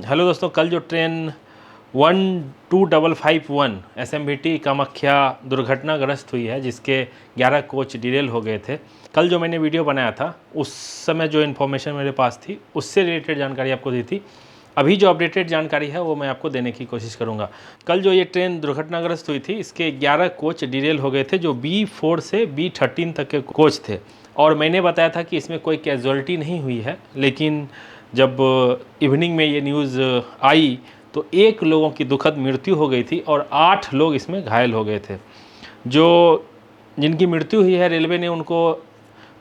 Hello दोस्तों, कल जो ट्रेन 12551 एसएमबीटी कामाख्या दुर्घटनाग्रस्त हुई है, जिसके 11 कोच डिरेल हो गए थे। कल जो मैंने वीडियो बनाया था उस समय जो इन्फॉर्मेशन मेरे पास थी उससे रिलेटेड जानकारी आपको दी थी। अभी जो अपडेटेड जानकारी है वो मैं आपको देने की कोशिश करूंगा। कल जो ये ट्रेन दुर्घटनाग्रस्त हुई थी, इसके 11 कोच डिरेल हो गए थे, जो B4 से B13 तक के कोच थे। और मैंने बताया था कि इसमें कोई कैजुअलिटी नहीं हुई है, लेकिन जब इवनिंग में ये न्यूज़ आई तो 1 लोगों की दुखद मृत्यु हो गई थी और 8 लोग इसमें घायल हो गए थे। जो जिनकी मृत्यु हुई है, रेलवे ने उनको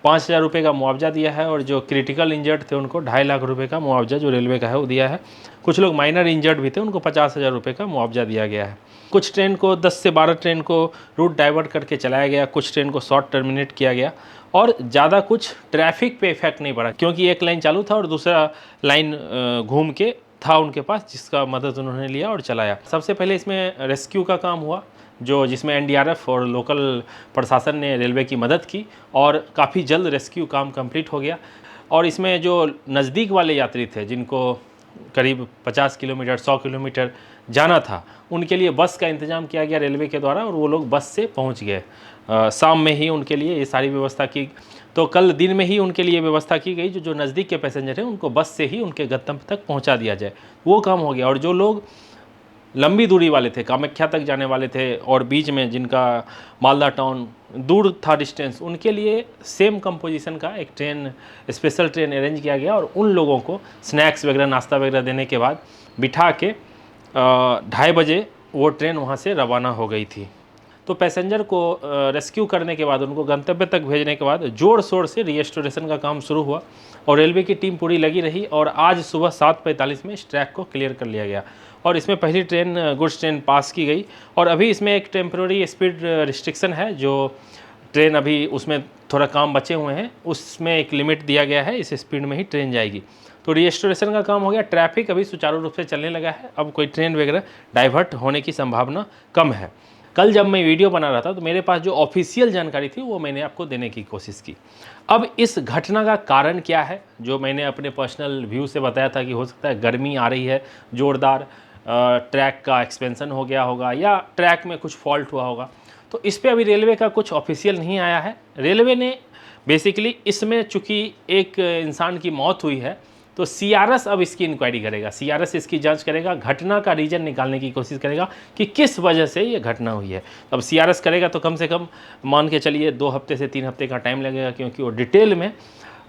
5,000 रुपये का मुआवजा दिया है, और जो क्रिटिकल इंजर्ड थे उनको 2.5 लाख रुपये का मुआवजा जो रेलवे का है वो दिया है। कुछ लोग माइनर इंजर्ड भी थे, उनको 50,000 रुपये का मुआवजा दिया गया है। कुछ ट्रेन को 10 से 12 ट्रेन को रूट डाइवर्ट करके चलाया गया, कुछ ट्रेन को शॉर्ट टर्मिनेट किया गया, और ज़्यादा कुछ ट्रैफिक पे इफेक्ट नहीं पड़ा, क्योंकि एक लाइन चालू था और दूसरा लाइन घूम के था उनके पास, जिसका मदद उन्होंने लिया और चलाया। सबसे पहले इसमें रेस्क्यू का काम हुआ, जिसमें एनडीआरएफ और लोकल प्रशासन ने रेलवे की मदद की, और काफ़ी जल्द रेस्क्यू काम कंप्लीट हो गया। और इसमें जो नज़दीक वाले यात्री थे, जिनको करीब 50 किलोमीटर 100 किलोमीटर जाना था, उनके लिए बस का इंतज़ाम किया गया रेलवे के द्वारा, और वो लोग बस से पहुंच गए। शाम में ही उनके लिए ये सारी व्यवस्था की। तो कल दिन में ही उनके लिए व्यवस्था की गई, जो नज़दीक के पैसेंजर हैं उनको बस से ही उनके गंतव्य तक पहुंचा दिया जाए, वो काम हो गया। और जो लोग लंबी दूरी वाले थे, कामाख्या तक जाने वाले थे, और बीच में जिनका मालदा टाउन दूर था डिस्टेंस, उनके लिए सेम कंपोजिशन का एक ट्रेन, स्पेशल ट्रेन अरेंज किया गया, और उन लोगों को स्नैक्स वगैरह, नाश्ता वगैरह देने के बाद बिठा के 2:30 बजे वो ट्रेन वहाँ से रवाना हो गई थी। तो पैसेंजर को रेस्क्यू करने के बाद, उनको गंतव्य तक भेजने के बाद जोर शोर से रीस्टोरेशन का काम शुरू हुआ, और रेलवे की टीम पूरी लगी रही, और आज सुबह 7:45 में इस ट्रैक को क्लियर कर लिया गया, और इसमें पहली ट्रेन गुड्स ट्रेन पास की गई। और अभी इसमें एक टेम्प्रेरी स्पीड रिस्ट्रिक्शन है, जो ट्रेन अभी उसमें थोड़ा काम बचे हुए हैं, उसमें एक लिमिट दिया गया है, इस स्पीड में ही ट्रेन जाएगी। तो रीस्टोरेशन का काम हो गया, ट्रैफिक अभी सुचारू रूप से चलने लगा है, अब कोई ट्रेन वगैरह डाइवर्ट होने की संभावना कम है। कल जब मैं वीडियो बना रहा था तो मेरे पास जो ऑफिशियल जानकारी थी वो मैंने आपको देने की कोशिश की। अब इस घटना का कारण क्या है, जो मैंने अपने पर्सनल व्यू से बताया था कि हो सकता है गर्मी आ रही है ज़ोरदार, ट्रैक का एक्सपेंशन हो गया होगा, या ट्रैक में कुछ फॉल्ट हुआ होगा, तो इस पर अभी रेलवे का कुछ ऑफिशियल नहीं आया है। रेलवे ने बेसिकली इसमें चूँकि एक इंसान की मौत हुई है, तो सीआरएस अब इसकी इंक्वायरी करेगा, सीआरएस इसकी जांच करेगा, घटना का रीजन निकालने की कोशिश करेगा कि किस वजह से ये घटना हुई है। अब सीआरएस करेगा तो कम से कम मान के चलिए 2 हफ्ते से 3 हफ्ते का टाइम लगेगा, क्योंकि वो डिटेल में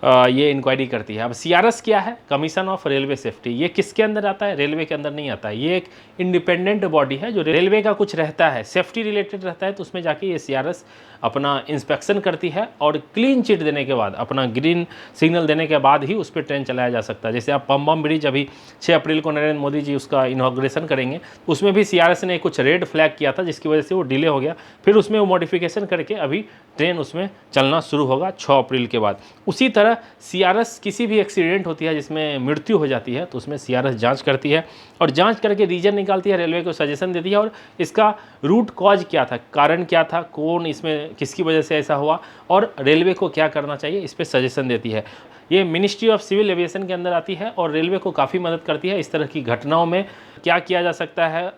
ये इंक्वायरी करती है। अब सीआरएस क्या है? Commission of railway safety. ये किसके अंदर आता है? रेलवे के अंदर नहीं आता है। ये एक इंडिपेंडेंट बॉडी है, जो रेलवे का कुछ रहता है, सेफ्टी रिलेटेड रहता है, तो उसमें जाके ये सीआरएस अपना इंस्पेक्शन करती है, और क्लीन चिट देने के बाद, अपना ग्रीन सिग्नल देने के बाद ही उस पर ट्रेन चलाया जा सकता है। जैसे आप पम्बम ब्रिज अभी 6 अप्रैल को नरेंद्र मोदी जी उसका इनॉग्रेशन करेंगे, उसमें भी सीआरएस ने कुछ रेड फ्लैग किया था, जिसकी वजह से वो डिले हो गया, फिर उसमें वो मॉडिफिकेशन करके अभी ट्रेन उसमें चलना शुरू होगा 6 अप्रैल के बाद। उसी तरह सीआरएस किसी भी एक्सीडेंट होती है जिसमें मृत्यु हो जाती है, तो उसमें सीआरएस जांच करती है, और जांच करके रीजन निकालती है, रेलवे को सजेशन देती है, और इसका रूट कॉज क्या था, कारण क्या था, कौन इसमें किसकी वजह से ऐसा हुआ, और रेलवे को क्या करना चाहिए, इस पर सजेशन देती है। ये मिनिस्ट्री ऑफ सिविल एविएशन के अंदर आती है, और रेलवे को काफ़ी मदद करती है इस तरह की घटनाओं में क्या किया जा सकता है,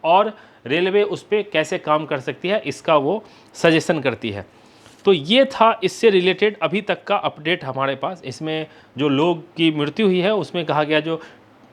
और रेलवे उस पर कैसे काम कर सकती है, इसका वो सजेशन करती है। तो ये था इससे रिलेटेड अभी तक का अपडेट हमारे पास। इसमें जो लोग की मृत्यु हुई है उसमें कहा गया,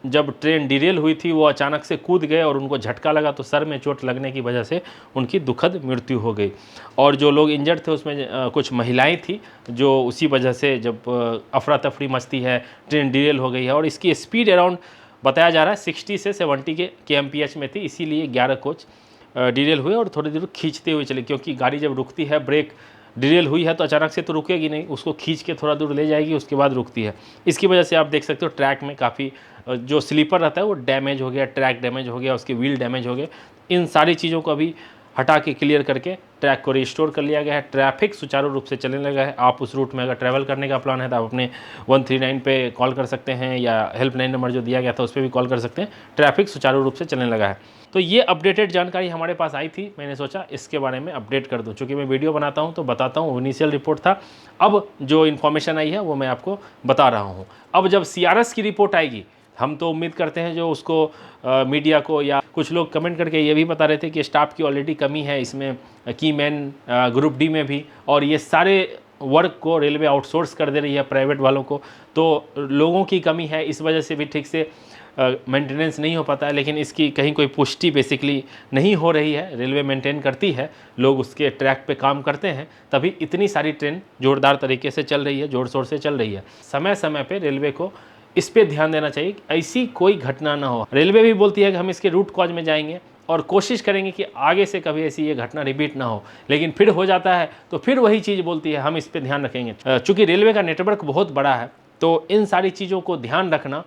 जब ट्रेन डिरेल हुई थी वो अचानक से कूद गए और उनको झटका लगा, तो सर में चोट लगने की वजह से उनकी दुखद मृत्यु हो गई। और जो लोग इंजर्ड थे उसमें कुछ महिलाएं थी, जो उसी वजह से जब अफरा तफरी मचती है, ट्रेन डिरेल हो गई है, और इसकी स्पीड अराउंड बताया जा रहा है 60 से 70 के एमपीएच में थी, इसीलिए 11 कोच डिरेल हुए और थोड़ी देर खींचते हुए चले, क्योंकि गाड़ी जब रुकती है, ब्रेक डिरेल हुई है तो अचानक से तो रुकेगी नहीं, उसको खींच के थोड़ा दूर ले जाएगी, उसके बाद रुकती है। इसकी वजह से आप देख सकते हो ट्रैक में काफ़ी जो स्लीपर रहता है वो डैमेज हो गया, ट्रैक डैमेज हो गया, उसके व्हील डैमेज हो गए। इन सारी चीज़ों को अभी हटा के क्लियर करके ट्रैक को रिस्टोर कर लिया गया है। ट्रैफिक सुचारू रूप से चलने लगा है। आप उस रूट में अगर ट्रैवल करने का प्लान है तो आप अपने 139 पे कॉल कर सकते हैं, या हेल्पलाइन नंबर जो दिया गया था उस पर भी कॉल कर सकते हैं। ट्रैफिक सुचारू रूप से चलने लगा है। तो ये अपडेटेड जानकारी हमारे पास आई थी, मैंने सोचा इसके बारे में अपडेट कर दूं। चूँकि मैं वीडियो बनाता हूं तो बताता हूं, इनिशियल रिपोर्ट था, अब जो इन्फॉर्मेशन आई है वो मैं आपको बता रहा हूं। अब जब सीआरएस की रिपोर्ट आएगी हम तो उम्मीद करते हैं जो उसको मीडिया को, या कुछ लोग कमेंट करके ये भी बता रहे थे कि स्टाफ की ऑलरेडी कमी है इसमें, की मैन ग्रुप डी में भी, और ये सारे वर्क को रेलवे आउटसोर्स कर दे रही है प्राइवेट वालों को, तो लोगों की कमी है, इस वजह से भी ठीक से मेंटेनेंस नहीं हो पाता है। लेकिन इसकी कहीं कोई पुष्टि बेसिकली नहीं हो रही है। रेलवे मेंटेन करती है, लोग उसके ट्रैक पे काम करते हैं, तभी इतनी सारी ट्रेन जोरदार तरीके से चल रही है, जोर शोर से चल रही है। समय समय पे रेलवे को इस पे ध्यान देना चाहिए, ऐसी कोई घटना ना हो। रेलवे भी बोलती है कि हम इसके रूट कॉज में जाएंगे और कोशिश करेंगे कि आगे से कभी ऐसी ये घटना रिपीट ना हो, लेकिन फिर हो जाता है तो फिर वही चीज़ बोलती है हम इस पे ध्यान रखेंगे। चूँकि रेलवे का नेटवर्क बहुत बड़ा है, तो इन सारी चीज़ों को ध्यान रखना,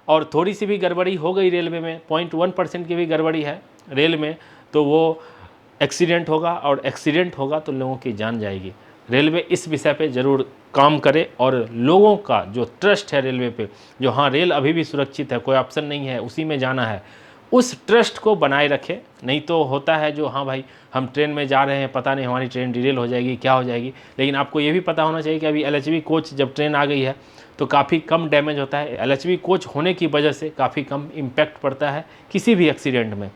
और थोड़ी सी भी गड़बड़ी हो गई रेलवे में, 0.1% की भी गड़बड़ी है रेल में, तो वो एक्सीडेंट होगा, और एक्सीडेंट होगा तो लोगों की जान जाएगी। रेलवे इस विषय पे ज़रूर काम करे, और लोगों का जो ट्रस्ट है रेलवे पे, जो हाँ रेल अभी भी सुरक्षित है, कोई ऑप्शन नहीं है, उसी में जाना है, उस ट्रस्ट को बनाए रखे। नहीं तो होता है जो हाँ भाई हम ट्रेन में जा रहे हैं, पता नहीं हमारी ट्रेन डिरेल हो जाएगी, क्या हो जाएगी। लेकिन आपको ये भी पता होना चाहिए कि अभी LHV कोच जब ट्रेन आ गई है तो काफ़ी कम डैमेज होता है। LHV कोच होने की वजह से काफ़ी कम इम्पैक्ट पड़ता है किसी भी एक्सीडेंट में।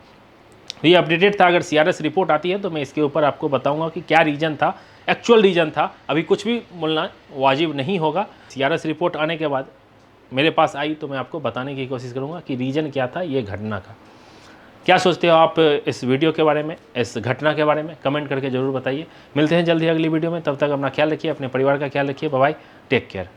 ये अपडेटेड था। अगर CRS रिपोर्ट आती है तो मैं इसके ऊपर आपको बताऊंगा कि क्या रीज़न था, एक्चुअल रीज़न था। अभी कुछ भी बोलना वाजिब नहीं होगा। CRS रिपोर्ट आने के बाद मेरे पास आई तो मैं आपको बताने की कोशिश करूंगा कि रीज़न क्या था ये घटना का। क्या सोचते हो आप इस वीडियो के बारे में, इस घटना के बारे में? कमेंट करके ज़रूर बताइए। मिलते हैं जल्दी अगली वीडियो में, तब तक अपना ख्याल रखिए, अपने परिवार का ख्याल रखिए। Bye bye, take care.